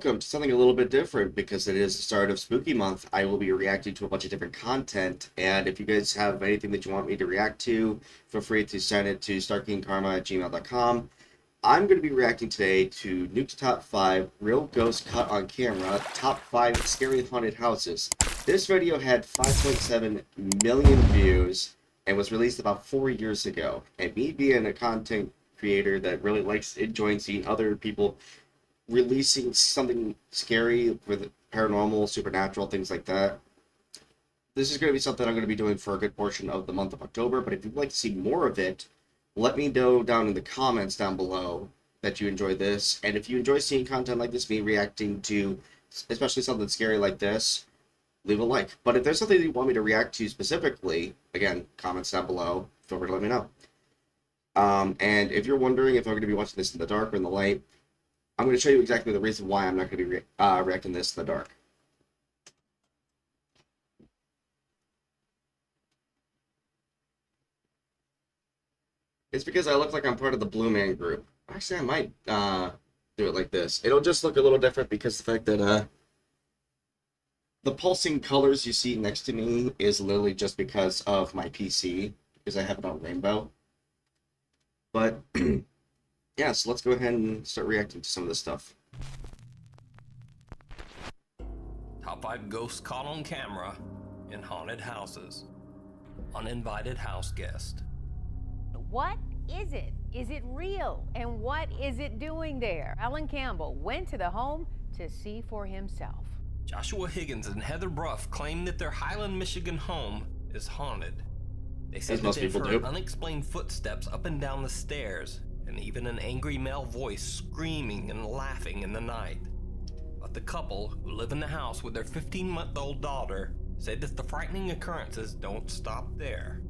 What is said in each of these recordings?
welcome to something a little bit different because it is the start of Spooky Month. I will be reacting to a bunch of different content, and if you guys have anything that you want me to react to, feel free to send it to StarKingKarma@gmail.com. I'm going to be reacting today to Nuke's Top 5 Real Ghost Caught on Camera, Top 5 Scary Haunted Houses. This video had 5.7 million views and was released about 4 years ago. And me being a content creator that really likes enjoying seeing other people releasing something scary with paranormal, supernatural, things like that, this is going to be something I'm going to be doing for a good portion of the month of October. But if you'd like to see more of it, let me know down in the comments down below that you enjoy this. And if you enjoy seeing content like this, me reacting to especially something scary like this, leave a like. But if there's something that you want me to react to specifically, again, comments down below, feel free to let me know. And if you're wondering if I'm going to be watching this in the dark or in the light, I'm going to show you exactly the reason why I'm not going to be reacting this in the dark. It's because I look like I'm part of the Blue Man group. Actually, I might do it like this. It'll just look a little different because the fact that the pulsing colors you see next to me is literally just because of my PC, because I have it on rainbow. But yeah, so let's go ahead and start reacting to some of this stuff. Top 5 ghosts caught on camera in haunted houses. Uninvited house guest. What is it? Is it real? And what is it doing there? Alan Campbell went to the home to see for himself. Joshua Higgins and Heather Bruff claim that their Highland, Michigan home is haunted. They say that they've heard unexplained footsteps up and down the stairs, and even an angry male voice screaming and laughing in the night. But the couple, who live in the house with their 15-month-old daughter, say that the frightening occurrences don't stop there.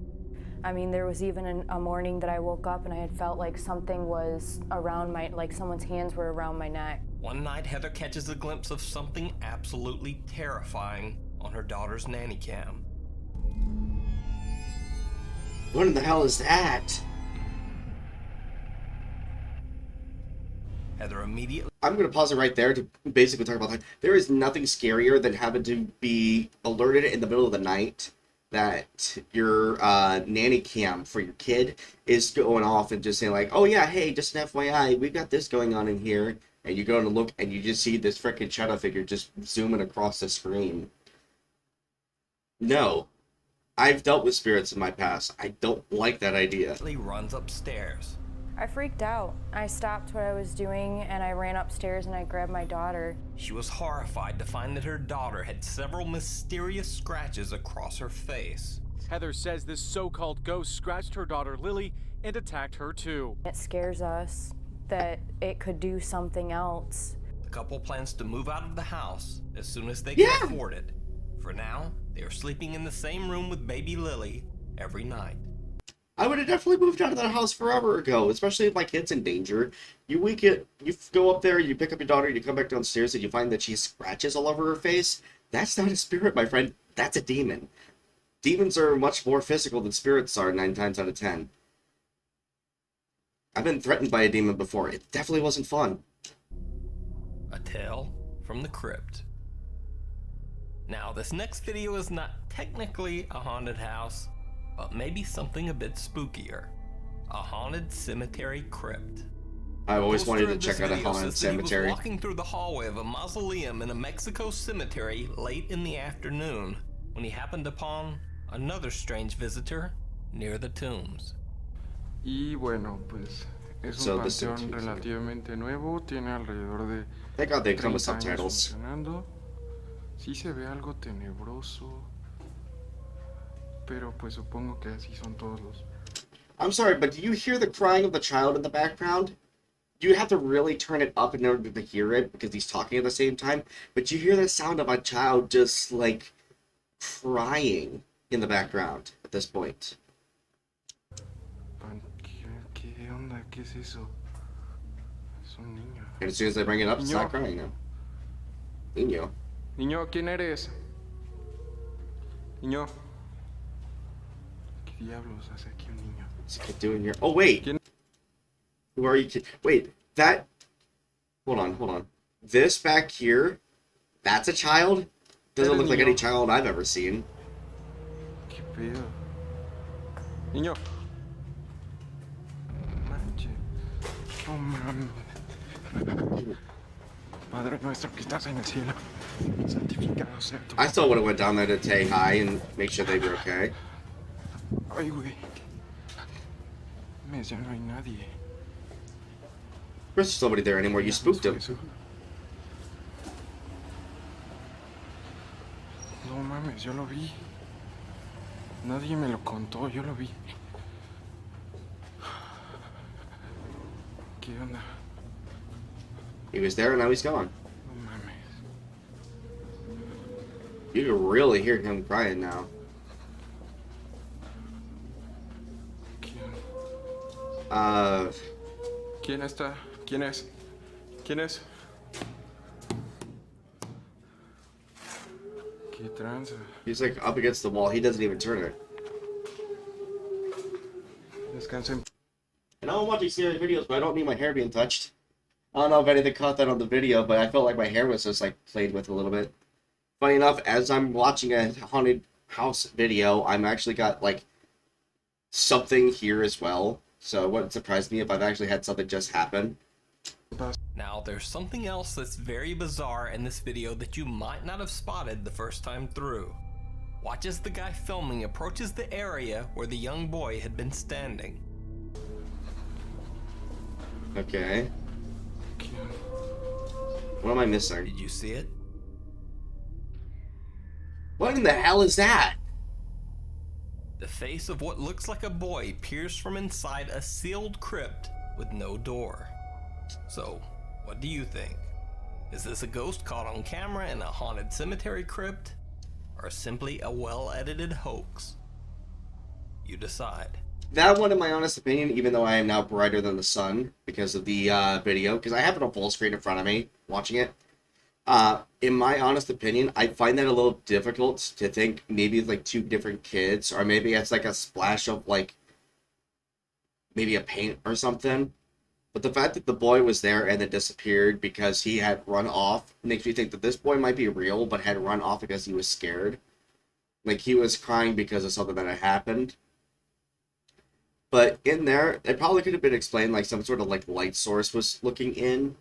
I mean, there was even a morning that I woke up and I had felt like something was around like someone's hands were around my neck. One night, Heather catches a glimpse of something absolutely terrifying on her daughter's nanny cam. What in the hell is that? Heather immediately... I'm going to pause it right there to basically talk about that. There is nothing scarier than having to be alerted in the middle of the night that your nanny cam for your kid is going off and just saying like, oh yeah, hey, just an FYI, we've got this going on in here. And you go and look and you just see this freaking shadow figure just zooming across the screen. No. I've dealt with spirits in my past. I don't like that idea. He runs upstairs. I freaked out. I stopped what I was doing and I ran upstairs and I grabbed my daughter. She was horrified to find that her daughter had several mysterious scratches across her face. Heather says this so-called ghost scratched her daughter Lily and attacked her too. It scares us that it could do something else. The couple plans to move out of the house as soon as they can afford it. For now, they are sleeping in the same room with baby Lily every night. I would have definitely moved out of that house forever ago, especially if my kid's in danger. You go up there, you pick up your daughter, you come back downstairs, and you find that she has scratches all over her face. That's not a spirit, my friend. That's a demon. Demons are much more physical than spirits are 9 times out of 10. I've been threatened by a demon before. It definitely wasn't fun. A tale from the crypt. Now, this next video is not technically a haunted house, but maybe something a bit spookier. A haunted cemetery crypt. I've always wanted to check out a haunted cemetery. He was walking through the hallway of a mausoleum in a Mexico cemetery late in the afternoon when he happened upon another strange visitor near the tombs. Y bueno, pues es un panteón relativamente nuevo, tiene alrededor de Thank God they come with 30 años subtitles. funcionando. Sí se ve algo tenebroso, pero pues supongo que así son todos los. I'm sorry, but do you hear the crying of the child in the background? You have to really turn it up in order to hear it because he's talking at the same time. But you hear the sound of a child just like crying in the background at this point. ¿Qué onda? ¿Qué es eso? Es un niño. And as soon as they bring it up, it's not crying now. Niño. Niño, ¿quién eres? Niño. ¿Qué diablos hace aquí un niño? What's the kid doing here? Oh, wait! ¿Quién? Who are you? Wait, that... Hold on. This back here, that's a child? Doesn't look like any child I've ever seen. ¿Qué pedo? Niño. Manche. No mames. Padre nuestro que estás en el cielo, santificado sea tu. I still would have went down there to say hi and make sure they were okay. Ay, güey. Mes, ya no hay nadie. There's nobody there anymore. You spooked him. No mames, yo lo vi. Nadie me lo contó, yo lo vi. ¿Qué onda? He was there and now he's gone. No mames. You can really hear him crying now. ¿Quién está? ¿Quién es? ¿Quién es? ¿Qué tranza? He's like up against the wall. He doesn't even turn it. Descansen. And I'm watching scary videos, but I don't need my hair being touched. I don't know if anything caught that on the video, but I felt like my hair was just like played with a little bit. Funny enough, as I'm watching a haunted house video, I'm actually got like something here as well. So it wouldn't surprise me if I've actually had something just happen. Now, there's something else that's very bizarre in this video that you might not have spotted the first time through. Watch as the guy filming approaches the area where the young boy had been standing. Okay. What am I missing? Did you see it? What in the hell is that? The face of what looks like a boy peers from inside a sealed crypt with no door. So, what do you think? Is this a ghost caught on camera in a haunted cemetery crypt? Or simply a well-edited hoax? You decide. That one, in my honest opinion, even though I am now brighter than the sun because of the video, because I have it on full screen in front of me, watching it, in my honest opinion, I find that a little difficult to think maybe like two different kids, or maybe it's like a splash of like, maybe a paint or something. But the fact that the boy was there and then disappeared because he had run off makes me think that this boy might be real, but had run off because he was scared. Like he was crying because of something that had happened. But in there, it probably could have been explained like some sort of like light source was looking in.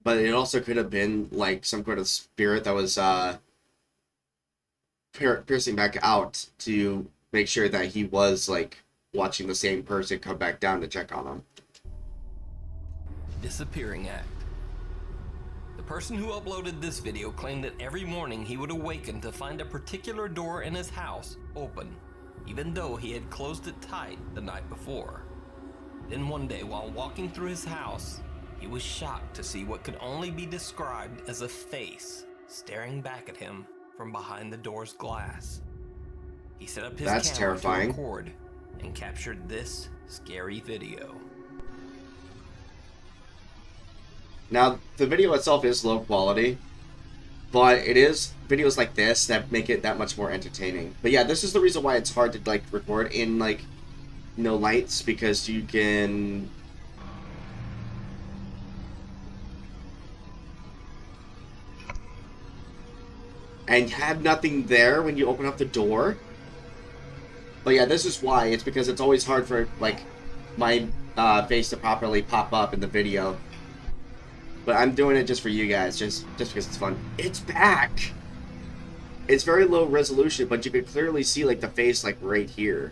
But it also could have been like some kind of spirit that was piercing back out to make sure that he was like watching the same person come back down to check on him. Disappearing act. The person who uploaded this video claimed that every morning he would awaken to find a particular door in his house open, even though he had closed it tight the night before. Then one day while walking through his house, he was shocked to see what could only be described as a face staring back at him from behind the door's glass. He set up his camera terrifying. to record and captured this scary video. Now, the video itself is low quality, but it is videos like this that make it that much more entertaining. But yeah, this is the reason why it's hard to like record in like no lights, because you can and have nothing there when you open up the door. But yeah, this is why. It's because it's always hard for like my face to properly pop up in the video. But I'm doing it just for you guys, just because it's fun. It's back! It's very low resolution, but you can clearly see like the face like right here.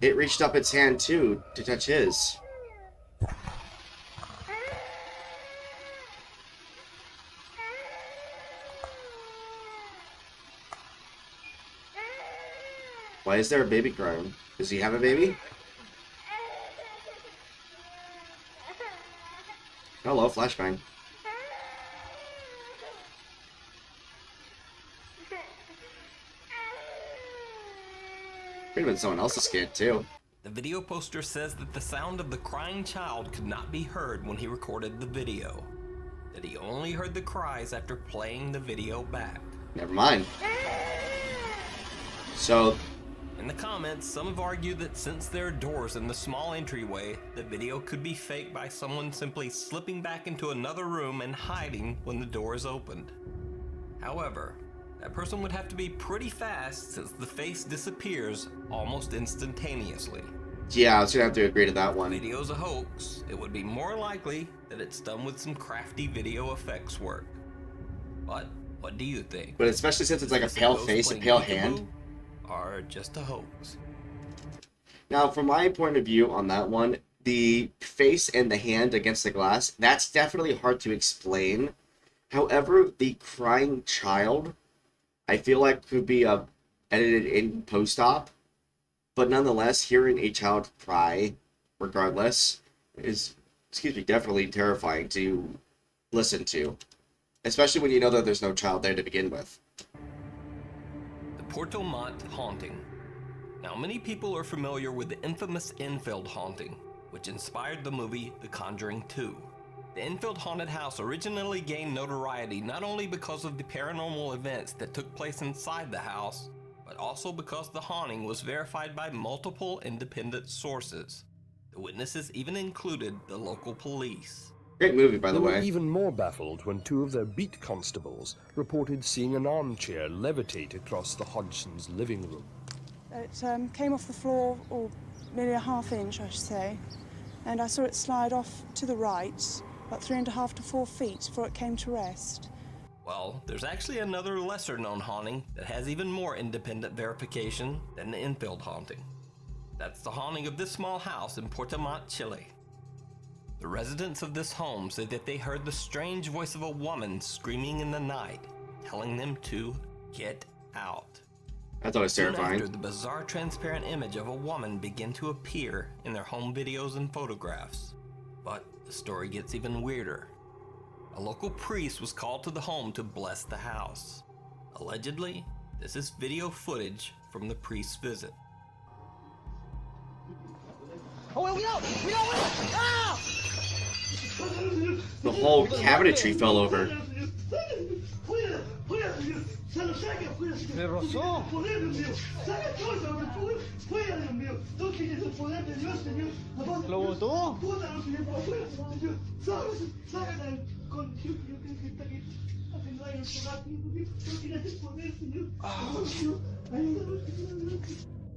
It reached up its hand too to touch his. Why is there a baby crying? Does he have a baby? Hello, flashbang. Could have been someone else's kid, too. The video poster says that the sound of the crying child could not be heard when he recorded the video. That he only heard the cries after playing the video back. Never mind. So, In the comments, some have argued that since there are doors in the small entryway, the video could be faked by someone simply slipping back into another room and hiding when the door is opened. However, that person would have to be pretty fast since the face disappears almost instantaneously. Yeah, I was gonna have to agree to that one. If the video's a hoax, it would be more likely that it's done with some crafty video effects work. But what do you think? But especially since it's like a pale face, a pale hand. Or just a hoax? Now, from my point of view on that one, the face and the hand against the glass, that's definitely hard to explain. However, the crying child, I feel like could be edited in post-op. But nonetheless, hearing a child cry, regardless, is, definitely terrifying to listen to. Especially when you know that there's no child there to begin with. Porto Montt haunting. Now, many people are familiar with the infamous Enfield haunting, which inspired the movie The Conjuring 2. The Enfield haunted house originally gained notoriety not only because of the paranormal events that took place inside the house, but also because the haunting was verified by multiple independent sources. The witnesses even included the local police. Great movie, by the way. They were even more baffled when two of their beat constables reported seeing an armchair levitate across the Hodgsons' living room. It came off the floor, or nearly a half-inch, I should say, and I saw it slide off to the right, about 3.5 to 4 feet, before it came to rest. Well, there's actually another lesser-known haunting that has even more independent verification than the Enfield haunting. That's the haunting of this small house in Puerto Montt, Chile. The residents of this home said that they heard the strange voice of a woman screaming in the night, telling them to get out. I thought it was terrifying. Soon after, the bizarre transparent image of a woman began to appear in their home videos and photographs. But the story gets even weirder. A local priest was called to the home to bless the house. Allegedly, this is video footage from the priest's visit. The whole cabinetry fell over.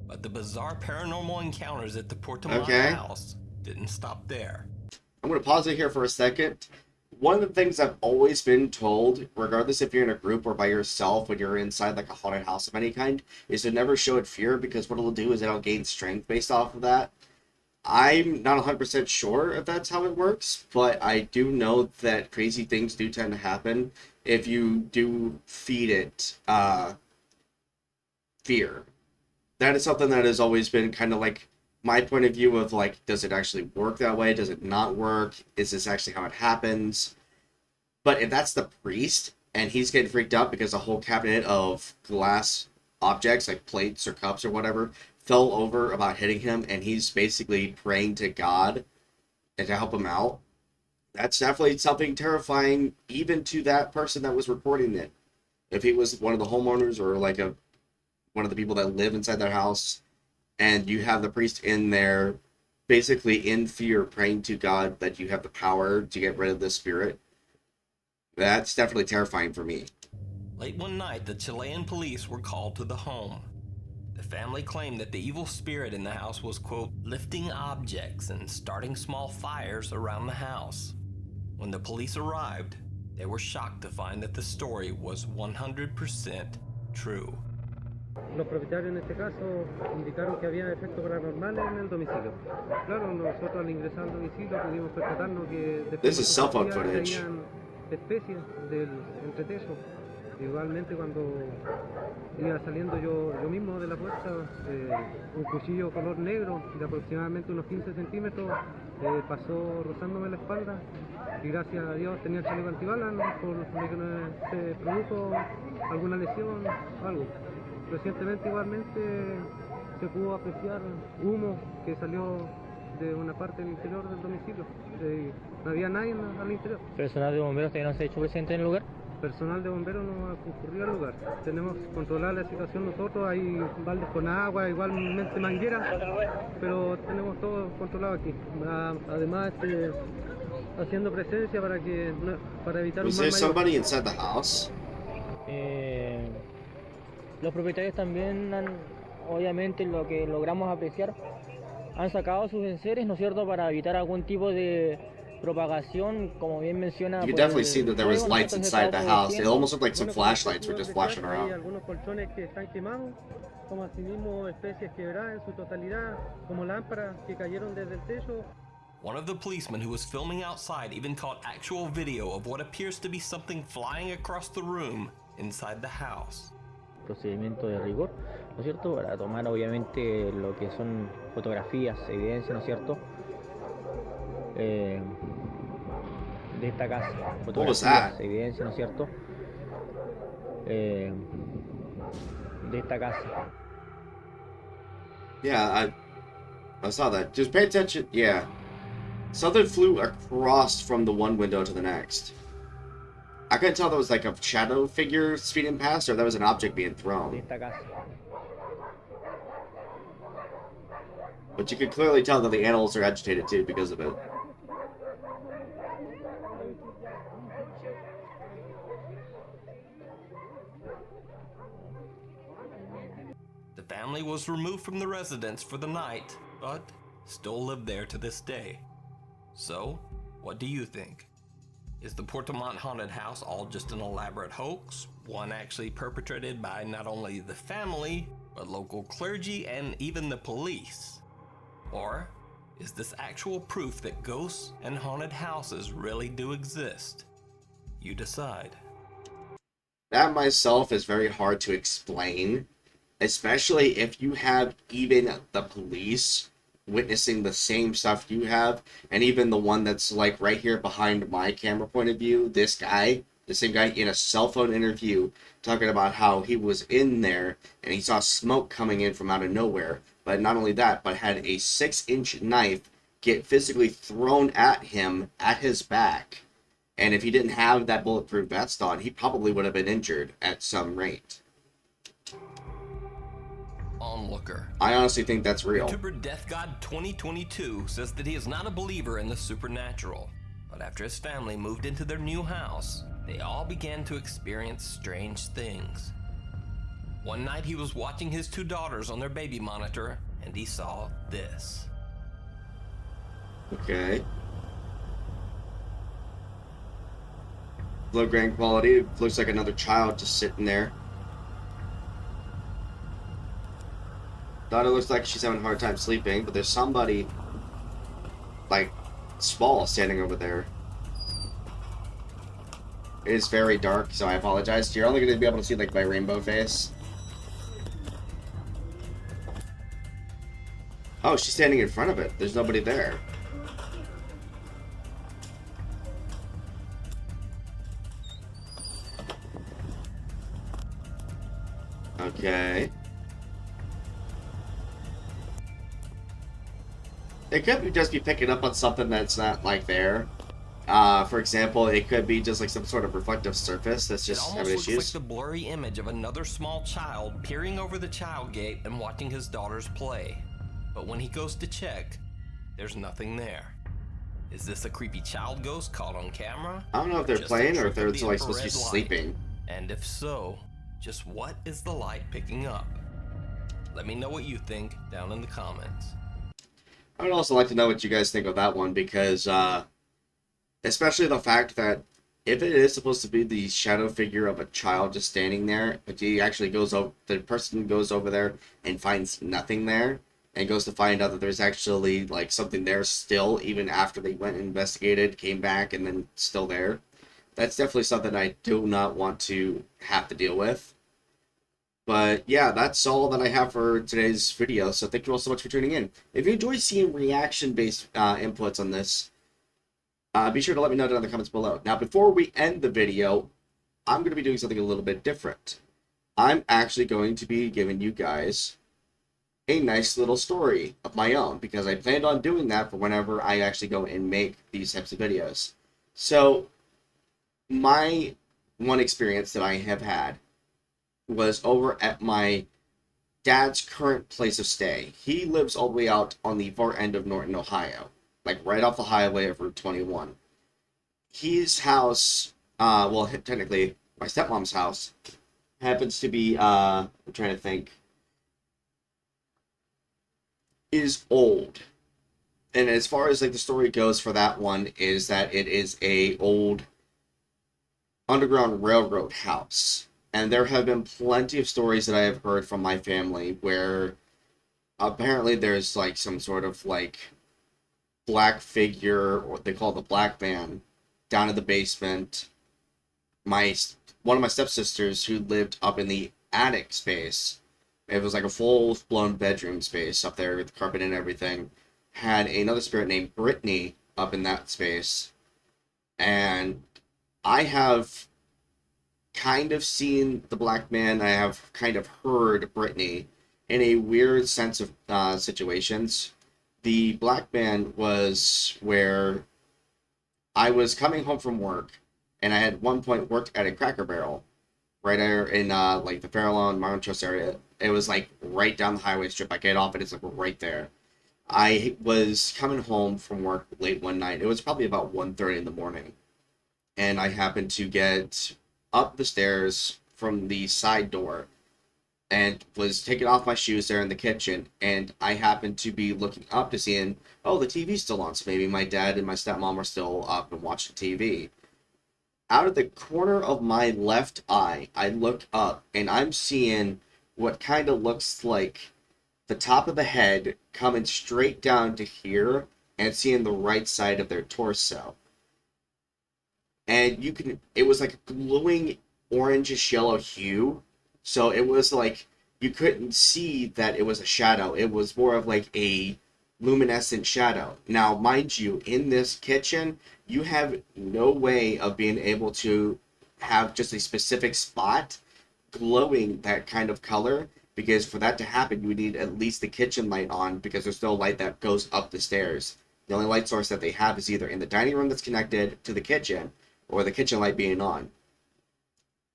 But the bizarre paranormal encounters at the Puerto Montt house didn't stop there. I'm going to pause it here for a second. One of the things I've always been told, regardless if you're in a group or by yourself when you're inside like a haunted house of any kind, is to never show it fear, because what it'll do is it'll gain strength based off of that. I'm not 100% sure if that's how it works, but I do know that crazy things do tend to happen if you do feed it fear. That is something that has always been kind of like my point of view of like, does it actually work that way? Does it not work? Is this actually how it happens? But if that's the priest and he's getting freaked out because a whole cabinet of glass objects like plates or cups or whatever fell over about hitting him, and he's basically praying to God and to help him out, that's definitely something terrifying even to that person that was recording it. If he was one of the homeowners or like one of the people that live inside their house, and you have the priest in there basically in fear praying to God that you have the power to get rid of this spirit, that's definitely terrifying for me. Late one night, the Chilean police were called to the home. The family claimed that the evil spirit in the house was, quote, lifting objects and starting small fires around the house. When the police arrived, they were shocked to find that the story was 100% true. Los propietarios en este caso indicaron que había efectos paranormales en el domicilio. Claro, nosotros al ingresar al domicilio pudimos percatarnos que This is cell phone footage. habían especies del entretecho. Igualmente cuando iba saliendo yo mismo de la puerta, un cuchillo color negro de aproximadamente unos 15 centímetros pasó rozándome la espalda, y gracias a Dios tenía el chaleco antibalas, ¿no? Por lo que no se produjo alguna lesión o algo. Recientemente igualmente se pudo apreciar humo que salió de una parte del interior del domicilio. No había nadie al interior. ¿Personal de bomberos todavía no se ha hecho presente en el lugar? personal de bomberos no ha concurrido al lugar. Tenemos controlada la situación nosotros, hay baldes con agua, igualmente mangueras, pero tenemos todo controlado aquí. Además, haciendo presencia para evitar un Was mal there mayor. somebody inside the house? Los propietarios también obviamente lo que logramos apreciar, han sacado sus enseres, ¿no es cierto?, para evitar algún tipo de propagación, como bien menciona. You could definitely see that there was lights inside the house. It almost looked like some flashlights were just flashing Hay around. algunos colchones que están quemados, como asimismo especies quebradas en su totalidad, como lámparas que cayeron desde el techo. One of the policemen who was filming outside even caught actual video of what appears to be something flying across the room inside the house. Procedimiento de rigor, ¿no es cierto?, para tomar obviamente lo que son fotografías, evidencia, ¿no es cierto?, de esta casa. Fotografías, evidencia, ¿no es cierto?, de esta casa. Yeah, I saw that. Just pay attention. Yeah. Something flew across from the one window to the next. I couldn't tell if that was like a shadow figure speeding past or that was an object being thrown. But you could clearly tell that the animals are agitated too because of it. The family was removed from the residence for the night, but still live there to this day. So, what do you think? Is the Portamont haunted house all just an elaborate hoax, one actually perpetrated by not only the family, but local clergy and even the police? Or is this actual proof that ghosts and haunted houses really do exist? You decide. That myself is very hard to explain, especially if you have even the police witnessing the same stuff you have, and even the one that's like right here behind my camera point of view, this guy, the same guy in a cell phone interview talking about how he was in there and he saw smoke coming in from out of nowhere. But not only that, but had a 6-inch knife get physically thrown at him at his back. And if he didn't have that bulletproof vest on, he probably would have been injured at some rate. Onlooker. I honestly think that's real. YouTuber Death God 2022 says that he is not a believer in the supernatural, but after his family moved into their new house, they all began to experience strange things. One night he was watching his 2 daughters on their baby monitor, and he saw this. Okay. Low grain quality. Looks like another child just sitting there. Daughter looks like she's having a hard time sleeping, but there's somebody, like, small standing over there. It is very dark, so I apologize. You're only going to be able to see, like, my rainbow face. Oh, she's standing in front of it. There's nobody there. Okay. It could just be picking up on something that's not, like, there. For example, it could be just, like, some sort of reflective surface that's just having issues. It almost looks like the blurry image of another small child peering over the child gate and watching his daughters play. But when he goes to check, there's nothing there. Is this a creepy child ghost caught on camera? I don't know if they're playing or if they're, like, supposed to be sleeping. And if so, just what is the light picking up? Let me know what you think down in the comments. I would also like to know what you guys think of that one, because especially the fact that if it is supposed to be the shadow figure of a child just standing there, but he actually goes over, the person goes over there and finds nothing there, and goes to find out that there's actually, like, something there still, even after they went and investigated, came back, and then still there. That's definitely something I do not want to have to deal with. But yeah, that's all that I have for today's video, so thank you all so much for tuning in. If you enjoy seeing reaction-based inputs on this, be sure to let me know down in the comments below. Now, before we end the video, I'm going to be doing something a little bit different. I'm actually going to be giving you guys a nice little story of my own, because I planned on doing that for whenever I actually go and make these types of videos. So, my one experience that I have had was over at my dad's current place of stay. He lives all the way out on the far end of Norton, Ohio, like right off the highway of Route 21. His house, well, technically, my stepmom's house, happens to be, I'm trying to think, is old. And as far as like the story goes for that one is that it is a old Underground Railroad house. And there have been plenty of stories that I have heard from my family where apparently there's like some sort of like black figure, or what they call the black man, down in the basement. One of my stepsisters who lived up in the attic space, it was like a full-blown bedroom space up there with carpet and everything, had another spirit named Brittany up in that space. And I have kind of seen the black man. I have kind of heard Brittany in a weird sense of situations. The black man was where I was coming home from work, and I had at one point worked at a Cracker Barrel right there in like the Fairlawn, Montrose area. It was like right down the highway strip. I get off and it's like right there. I was coming home from work late one night. It was probably about 1:30 in the morning. And I happened to get up the stairs from the side door and was taking off my shoes there in the kitchen. And I happened to be looking up to see, oh, the TV's still on. So maybe my dad and my stepmom are still up and watching TV. Out of the corner of my left eye, I look up and I'm seeing what kind of looks like the top of the head coming straight down to here and seeing the right side of their torso. And it was like a glowing orangish yellow hue. So it was like, you couldn't see that it was a shadow. It was more of like a luminescent shadow. Now, mind you, in this kitchen, you have no way of being able to have just a specific spot glowing that kind of color, because for that to happen, you would need at least the kitchen light on, because there's no light that goes up the stairs. The only light source that they have is either in the dining room that's connected to the kitchen, or the kitchen light being on.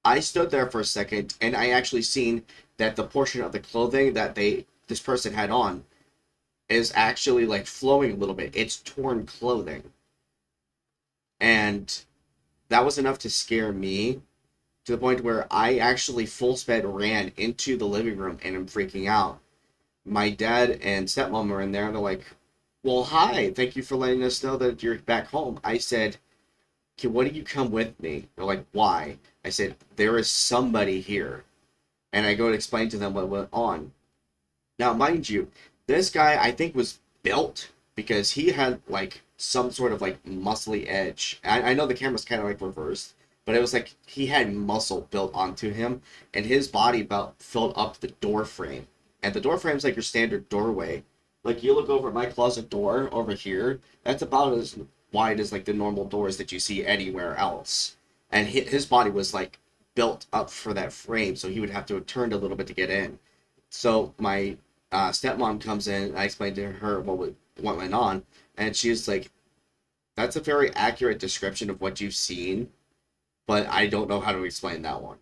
I stood there for a second, and I actually seen that the portion of the clothing that this person had on is actually like flowing a little bit. It's torn clothing. And that was enough to scare me, to the point where I actually full sped ran into the living room and I'm freaking out. My dad and stepmom are in there and they're like, well, hi, thank you for letting us know that you're back home. I said, okay, why don't you come with me? They're like, why? I said, there is somebody here. And I go to explain to them what went on. Now, mind you, this guy, I think, was built because he had, like, some sort of, like, muscly edge. I know the camera's kind of, like, reversed, but it was like he had muscle built onto him, and his body about filled up the door frame. And the door frame's like your standard doorway. Like, you look over at my closet door over here, that's about as wide as, like, the normal doors that you see anywhere else. And his body was, like, built up for that frame, so he would have to have turned a little bit to get in. So my stepmom comes in, and I explained to her what went on, and she's like, that's a very accurate description of what you've seen, but I don't know how to explain that one.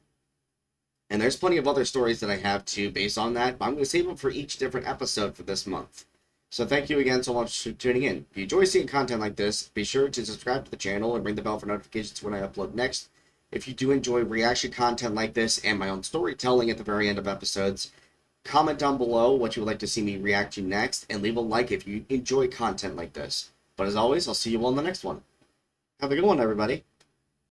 And there's plenty of other stories that I have too based on that, but I'm going to save them for each different episode for this month. So thank you again so much for tuning in. If you enjoy seeing content like this, be sure to subscribe to the channel and ring the bell for notifications when I upload next. If you do enjoy reaction content like this and my own storytelling at the very end of episodes, comment down below what you would like to see me react to next, and leave a like if you enjoy content like this. But as always, I'll see you all in the next one. Have a good one, everybody.